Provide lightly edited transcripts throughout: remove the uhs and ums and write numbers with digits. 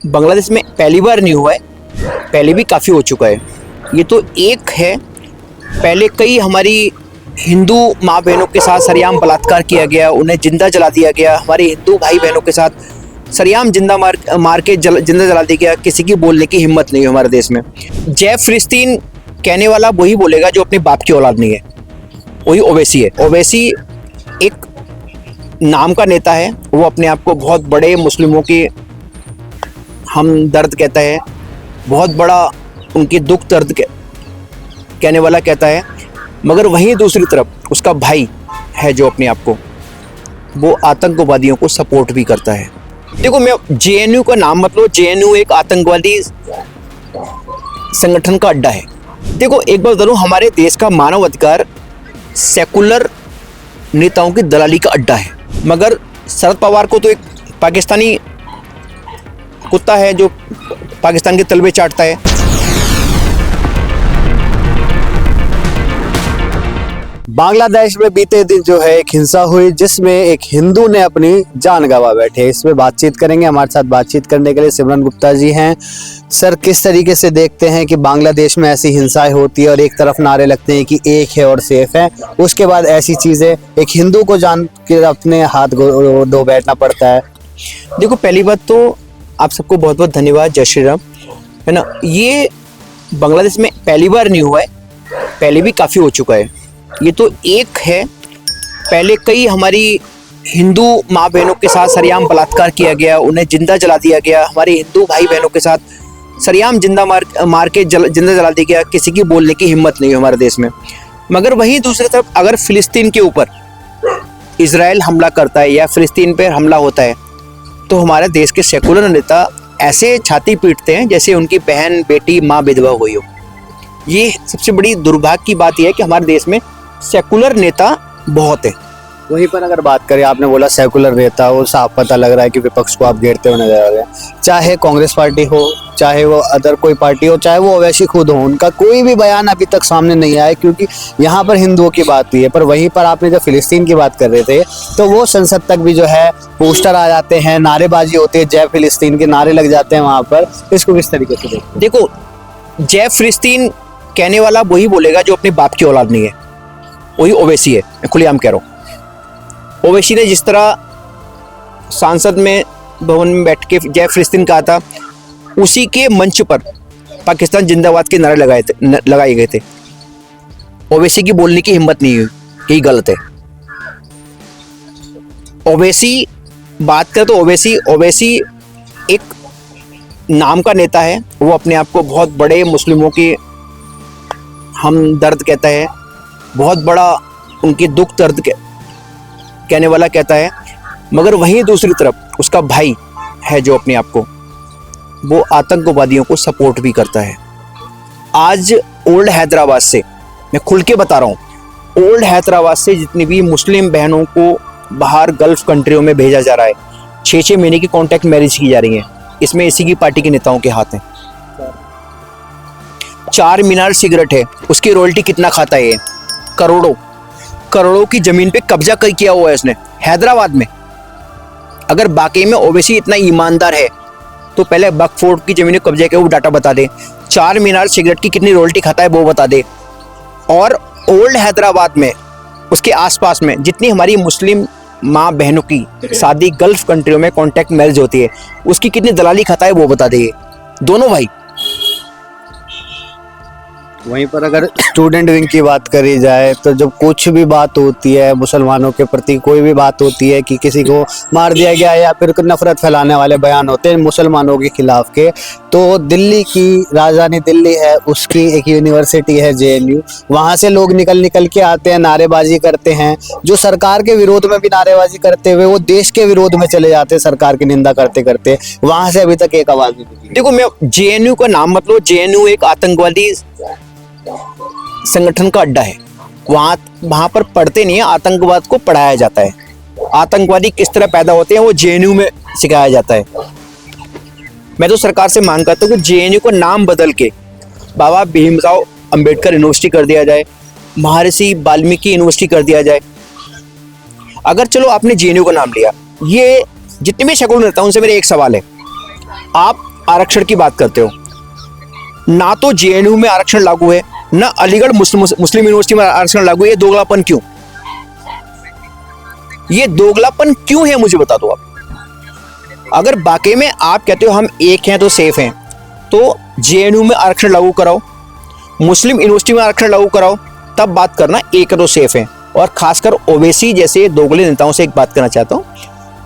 बांग्लादेश में पहली बार नहीं हुआ है, पहले भी काफ़ी हो चुका है। ये तो एक है, पहले कई हमारी हिंदू माँ बहनों के साथ सरेआम बलात्कार किया गया, उन्हें जिंदा जला दिया गया। हमारे हिंदू भाई बहनों के साथ सरेआम जिंदा मार के जिंदा जला दिया गया। किसी की बोलने की हिम्मत नहीं है हमारे देश में। जय फिलिस्तीन कहने वाला वही बोलेगा जो अपने बाप की औलाद नहीं है, वही ओवैसी है। ओवैसी एक नाम का नेता है, वो अपने आप को बहुत बड़े मुस्लिमों की हमदर्द कहता है, बहुत बड़ा उनकी दुख दर्द कहने वाला कहता है। मगर वहीं दूसरी तरफ उसका भाई है जो अपने आप को वो आतंकवादियों को सपोर्ट भी करता है। देखो, मैं जेएनयू का नाम मत लो, जेएनयू एक आतंकवादी संगठन का अड्डा है। देखो, एक बात बता दूं, हमारे देश का मानव अधिकार सेकुलर नेताओं की दलाली का अड्डा है। मगर शरद पवार को तो एक पाकिस्तानी कुत्ता है जो पाकिस्तान के तलवे चाटता है। बांग्लादेश में बीते दिन जो है एक हिंसा हुई जिसमें एक हिंदू ने अपनी जान गंवा बैठे। इस पे बातचीत करेंगे। हमारे साथ बातचीत करने के लिए सिमरन गुप्ता जी हैं। सर, किस तरीके से देखते हैं कि बांग्लादेश में ऐसी हिंसाएं होती है और एक तरफ नारे लगते हैं कि एक है और सेफ है, उसके बाद ऐसी चीजें एक हिंदू को जान के अपने हाथ धो बैठना पड़ता है। देखो, पहली बात तो आप सबको बहुत बहुत धन्यवाद, जय श्री राम, है ना। ये बांग्लादेश में पहली बार नहीं हुआ है, पहले भी काफ़ी हो चुका है। ये तो एक है, पहले कई हमारी हिंदू माँ बहनों के साथ सरेआम बलात्कार किया गया, उन्हें जिंदा जला दिया गया। हमारे हिंदू भाई बहनों के साथ सरेआम जिंदा मार के जिंदा जला दिया गया। किसी की बोलने की हिम्मत नहीं है हमारे देश में। मगर वहीं दूसरी तरफ अगर फिलिस्तीन के ऊपर इजराइल हमला करता है या फिलिस्तीन पर हमला होता है तो हमारे देश के सेकुलर नेता ऐसे छाती पीटते हैं जैसे उनकी बहन, बेटी, माँ विधवा हुई हो। ये सबसे बड़ी दुर्भाग्य की बात यह है कि हमारे देश में सेकुलर नेता बहुत है। वहीं पर अगर बात करें, आपने बोला सेकुलर नेता, वो साफ पता लग रहा है कि विपक्ष को आप घेरते हुए नजर आ रहे हैं। चाहे कांग्रेस पार्टी हो, चाहे वो अदर कोई पार्टी हो, चाहे वो ओवैसी खुद हो, उनका कोई भी बयान अभी तक सामने नहीं आया क्योंकि यहाँ पर हिंदुओं की बात हुई है। पर वहीं पर आपने जब फिलिस्तीन की बात कर रहे थे तो वो संसद तक भी जो है पोस्टर आ जाते हैं, नारेबाजी होती है, जय फिलिस्तीन के नारे लग जाते हैं वहाँ पर। इसको किस तरीके से देखते हैं? देखो, जय फिलिस्तीन कहने वाला वही बोलेगा जो अपने बाप की औलाद नहीं है, वही ओवैसी है। मैं खुलेआम कह रहा हूँ। ओवैसी ने जिस तरह सांसद में भवन में बैठ के जय फिलिस्तीन कहा था, उसी के मंच पर पाकिस्तान जिंदाबाद के नारे लगाए गए थे। ओवैसी की बोलने की हिम्मत नहीं हुई, यही गलत है। ओवैसी बात करें तो ओवैसी एक नाम का नेता है, वो अपने आप को बहुत बड़े मुस्लिमों की हमदर्द कहता है, बहुत बड़ा उनकी दुख दर्द कहने वाला कहता है। मगर वहीं दूसरी तरफ उसका भाई है जो अपने आप को वो आतंकवादियों को सपोर्ट भी करता है। आज ओल्ड हैदराबाद से, मैं खुल के बता रहा हूँ, ओल्ड हैदराबाद से जितनी भी मुस्लिम बहनों को बाहर गल्फ कंट्रियों में भेजा जा रहा है, 6-6 महीने की कॉन्ट्रैक्ट मैरिज की जा रही है। इसमें इसी की पार्टी के नेताओं के हाथ हैं। 4 मीनार सिगरेट है, उसकी रॉयल्टी कितना खाता है? करोड़ों की जमीन पे कब्जा किया हुआ है उसने हैदराबाद में। अगर वाकई में ओवैसी इतना ईमानदार है तो पहले बकफोर्ड की जमीन पे कब्जा किया वो डाटा बता दे। 4 मीनार सिगरेट की कितनी रॉयल्टी खाता है वो बता दे। और ओल्ड हैदराबाद में, उसके आसपास में जितनी हमारी मुस्लिम माँ बहनों की शादी गल्फ कंट्रियों में कॉन्ट्रैक्ट मैरिज होती है, उसकी कितनी दलाली खाता है वो बता दे। दोनों भाई। वहीं पर अगर स्टूडेंट विंग की बात करी जाए तो जब कुछ भी बात होती है मुसलमानों के प्रति, कोई भी बात होती है कि किसी को मार दिया गया या फिर नफरत फैलाने वाले बयान होते हैं मुसलमानों के खिलाफ के, तो दिल्ली की राजधानी दिल्ली है, उसकी एक यूनिवर्सिटी है जेएनयू, वहाँ से लोग निकल के आते हैं, नारेबाजी करते हैं। जो सरकार के विरोध में भी नारेबाजी करते हुए वो देश के विरोध में चले जाते हैं सरकार की निंदा करते करते। वहाँ से अभी तक एक आवाज नहीं निकली। देखो, मैं जेएनयू का नाम मत लो, जेएनयू एक आतंकवादी संगठन का अड्डा है। वहां पर पढ़ते नहीं है, आतंकवाद को पढ़ाया जाता है। आतंकवादी किस तरह पैदा होते हैं वो जेएनयू में सिखाया जाता है। मैं तो सरकार से मांग करता हूँ कि जेएनयू को नाम बदल के बाबा भीमराव अंबेडकर यूनिवर्सिटी कर दिया जाए, महर्षि वाल्मीकि यूनिवर्सिटी कर दिया जाए। अगर चलो आपने जेएनयू का नाम लिया, ये जितने भी शकुन रहता है उनसे मेरे एक सवाल है, आप आरक्षण की बात करते हो, ना तो जेएनयू में आरक्षण लागू है, ना अलीगढ़ मुस्लिम यूनिवर्सिटी में आरक्षण लागू है। ये दोगलापन क्यों? ये दोगलापन क्यों है, मुझे बता दो आप। अगर वाकई में आप कहते हो हम एक हैं तो सेफ हैं, तो जेएनयू में आरक्षण लागू कराओ, मुस्लिम यूनिवर्सिटी में आरक्षण लागू कराओ, तब बात करना एक है तो सेफ है। और खासकर ओवैसी जैसे दोगले नेताओं से एक बात करना चाहता हूँ,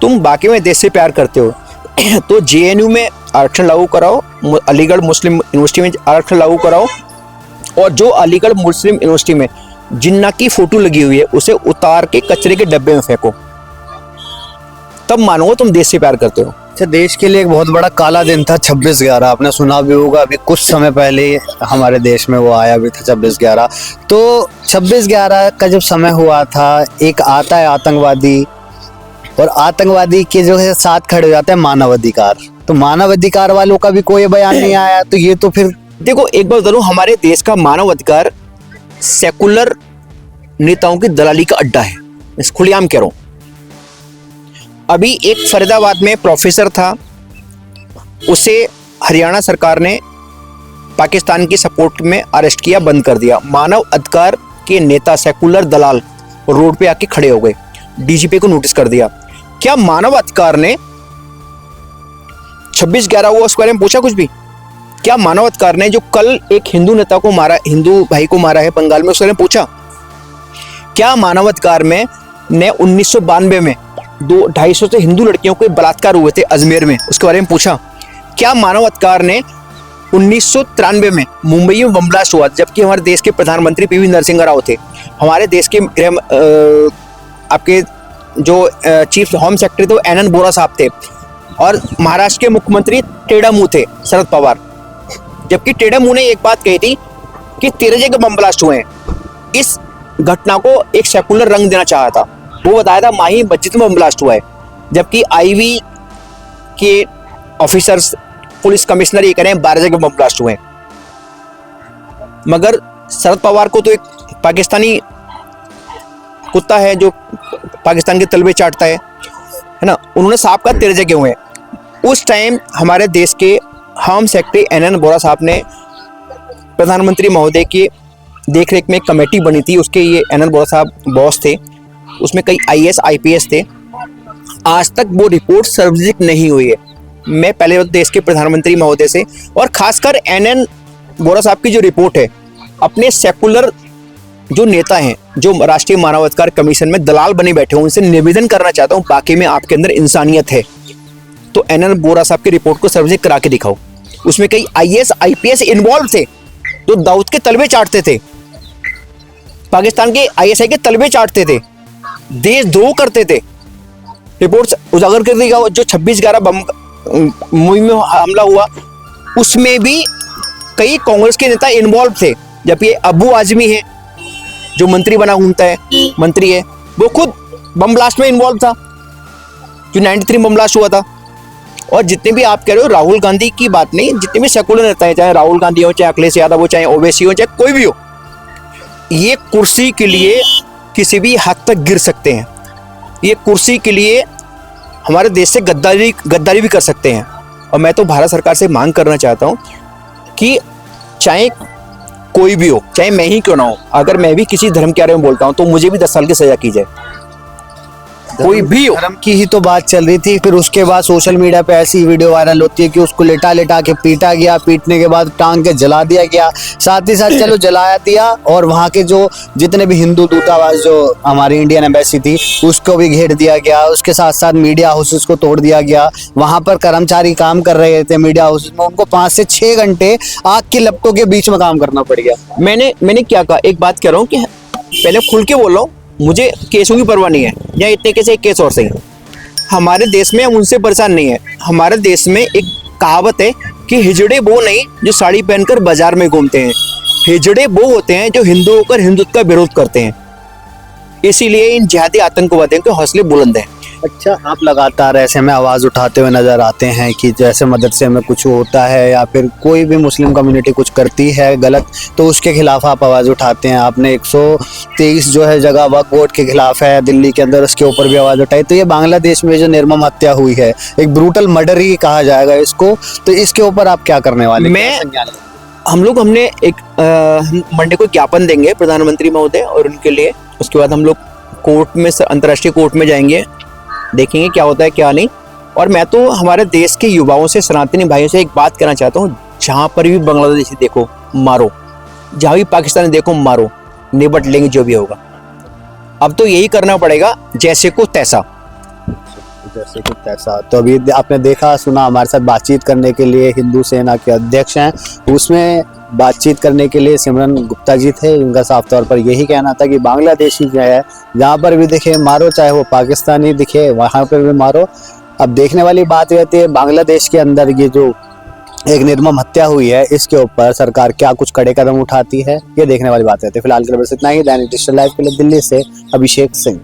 तुम वाकई में देश से प्यार करते हो तो जेएनयू में आरक्षण लागू कराओ, अलीगढ़ मुस्लिम यूनिवर्सिटी में आरक्षण लागू कराओ, और जो अलीगढ़ मुस्लिम यूनिवर्सिटी में जिन्ना की फोटो लगी हुई है उसे उतार के कचरे के डब्बे में फेंको, तब मानोगे तुम देश से प्यार करते हो। अच्छा, देश के लिए एक बहुत बड़ा काला दिन था 26/11, आपने सुना भी होगा। अभी कुछ समय पहले हमारे देश में वो आया भी था 26/11। तो 26/11 का जब समय हुआ था, एक आता है आतंकवादी, और आतंकवादी के जो है साथ खड़े हो जाते हैं मानवाधिकार। तो मानवाधिकार वालों का भी कोई बयान नहीं आया। तो ये तो फिर देखो, एक बात जरूर, हमारे देश का मानव अधिकार सेकुलर नेताओं की दलाली का अड्डा है, मैं खुलेआम कह रहा हूं। अभी एक फरीदाबाद में प्रोफेसर था, उसे हरियाणा सरकार ने पाकिस्तान की सपोर्ट में अरेस्ट किया, बंद कर दिया। मानव अधिकार के नेता सेकुलर दलाल रोड पे आके खड़े हो गए, डीजीपी को नोटिस कर दिया। क्या मानव अधिकार ने 26/11 हुआ उसके बारे में पूछा कुछ भी? क्या मानव अधिकार ने जो कल एक हिंदू नेता को मारा, हिंदू भाई को मारा है बंगाल में, उसके बारे में पूछा? क्या मानव अधिकार में ने 1992 में 250 से हिंदू लड़कियों के बलात्कार हुए थे अजमेर में, उसके बारे में पूछा? क्या मानव अधिकार ने 1993 में मुंबई में बम ब्लास्ट हुआ, जबकि हमारे देश के प्रधानमंत्री पीवी नरसिंह राव थे, हमारे देश के आपके जो चीफ होम सेक्रेटरी थे वो एनएन बोरा साहब थे, और महाराष्ट्र के मुख्यमंत्री टेढ़ा मुंह थे शरद पवार, जबकि टेढ़ा मुंह ने एक बात कही थी कि 13 जगह बम ब्लास्ट हुए हैं। इस घटना को एक सेकुलर रंग देना चाहा था, वो बताया था माही मस्जिद में बम ब्लास्ट हुआ है, जबकि आईवी के ऑफिसर्स, पुलिस कमिश्नर ये कह रहे हैं 12 जगह बम ब्लास्ट हुए हैं। मगर शरद पवार को तो एक पाकिस्तानी कुत्ता है जो पाकिस्तान के तलबे चाटता है ना, उन्होंने साहब का 13 जगह हुए हैं। उस टाइम हमारे देश के होम सेक्रेटरी एनएन बोरा साहब ने प्रधानमंत्री महोदय की देखरेख में एक कमेटी बनी थी, उसके ये एनएन बोरा साहब बॉस थे, उसमें कई आईएएस आईपीएस थे। आज तक वो रिपोर्ट सार्वजनिक नहीं हुई है। मैं पहले देश के प्रधानमंत्री महोदय से, और खासकर एनएन बोरा साहब की जो रिपोर्ट है, अपने सेकुलर जो नेता हैं, जो राष्ट्रीय मानवाधिकार कमीशन में दलाल बने बैठे हैं, उनसे निवेदन करना चाहता हूँ, बाकी में आपके अंदर इंसानियत है तो एनएन बोरा साहब की रिपोर्ट को सार्वजनिक करा के दिखाओ। उसमें कई आईएएस आईपीएस इन्वॉल्व थे जो दाऊद के तलबे चाटते थे, पाकिस्तान के आईएसआई के तलबे चाटते थे, देशद्रोह करते थे। रिपोर्ट्स उजागर कर देगा। जो 26/11 बम मुहिम में हमला हुआ, उसमें भी कई कांग्रेस के नेता इन्वॉल्व थे, जबकि अबू आजमी है जो मंत्री बना घूमता है, मंत्री है, वो खुद बम ब्लास्ट में इन्वॉल्व था, जो 93 बम ब्लास्ट हुआ था। और जितने भी आप कह रहे हो, राहुल गांधी की बात नहीं, जितने भी सेकुलर नेता हैं, चाहे राहुल गांधी हो, चाहे अखिलेश यादव हो, चाहे ओवैसी हो, चाहे कोई भी हो, ये कुर्सी के लिए किसी भी हद तक गिर सकते हैं। ये कुर्सी के लिए हमारे देश से गद्दारी भी कर सकते हैं। और मैं तो भारत सरकार से मांग करना चाहता हूँ कि चाहे कोई भी हो, चाहे मैं ही क्यों ना हो, अगर मैं भी किसी धर्म के बारे में बोलता हूँ तो मुझे भी 10 साल की सजा की जाए, कोई भी हो। धर्म की ही तो बात चल रही थी। फिर उसके बाद सोशल मीडिया पे ऐसी वीडियो वायरल होती है कि उसको लेटा के पीटा गया, पीटने के बाद टांग के जला दिया गया। साथ ही साथ चलो जलाया दिया, और वहाँ के जो जितने भी हिंदू दूतावास, जो हमारी इंडियन एम्बेसी थी, उसको भी घेर दिया गया। उसके साथ साथ मीडिया हाउसेस को तोड़ दिया गया। वहाँ पर कर्मचारी काम कर रहे थे मीडिया हाउसेस में, उनको 5 से 6 घंटे आग की लपटों के बीच में काम करना पड़ गया। मैंने क्या कहा, एक बात कह रहा हूँ कि पहले खुल के बोल रहा हूँ, मुझे केसों की परवाह नहीं है, या इतने केस एक केस और सही। हमारे देश में हम उनसे परेशान नहीं है। हमारे देश में एक कहावत है कि हिजड़े वो नहीं जो साड़ी पहनकर बाजार में घूमते हैं, हिजड़े वो होते हैं जो हिंदू होकर हिंदुत्व का विरोध करते हैं। इसीलिए इन जिहादी आतंकवादियों के हौसले बुलंद हैं। अच्छा, आप लगातार ऐसे में आवाज़ उठाते हुए नजर आते हैं कि जैसे मदरसे में कुछ होता है या फिर कोई भी मुस्लिम कम्युनिटी कुछ करती है गलत, तो उसके खिलाफ आप आवाज़ उठाते हैं। आपने 123 जो है जगह वक्फ बोर्ड के खिलाफ है दिल्ली के अंदर, उसके ऊपर भी आवाज़ उठाई। तो ये बांग्लादेश में जो निर्मम हत्या हुई है, एक ब्रूटल मर्डर ही कहा जाएगा इसको, तो इसके ऊपर आप क्या करने वाले? हमने एक मंडे को ज्ञापन देंगे प्रधानमंत्री महोदय और उनके लिए। उसके बाद हम लोग कोर्ट में, अंतर्राष्ट्रीय कोर्ट में जाएंगे, देखेंगे क्या होता है क्या नहीं। और मैं तो हमारे देश के युवाओं से, सनातनी भाइयों से एक बात कहना चाहता हूँ, जहाँ पर भी बांग्लादेशी देखो मारो, जहाँ भी पाकिस्तानी देखो मारो, निपट लेंगे जो भी होगा। अब तो यही करना पड़ेगा, जैसे को तैसा। जैसे कुछ ऐसा। तो अभी आपने देखा सुना, हमारे साथ बातचीत करने के लिए हिंदू सेना के अध्यक्ष हैं, उसमें बातचीत करने के लिए सिमरन गुप्ता जी थे। उनका साफ तौर पर यही कहना था कि बांग्लादेशी जो है जहाँ पर भी दिखे मारो, चाहे वो पाकिस्तानी दिखे वहाँ पर भी मारो। अब देखने वाली बात रहती है बांग्लादेश के अंदर ये जो एक निर्मम हत्या हुई है, इसके ऊपर सरकार क्या कुछ कड़े कदम उठाती है, ये देखने वाली बात रहती है। फिलहाल के लिए बस इतना ही। दैनिक डिजिटल लाइव के लिए दिल्ली से अभिषेक सिंह।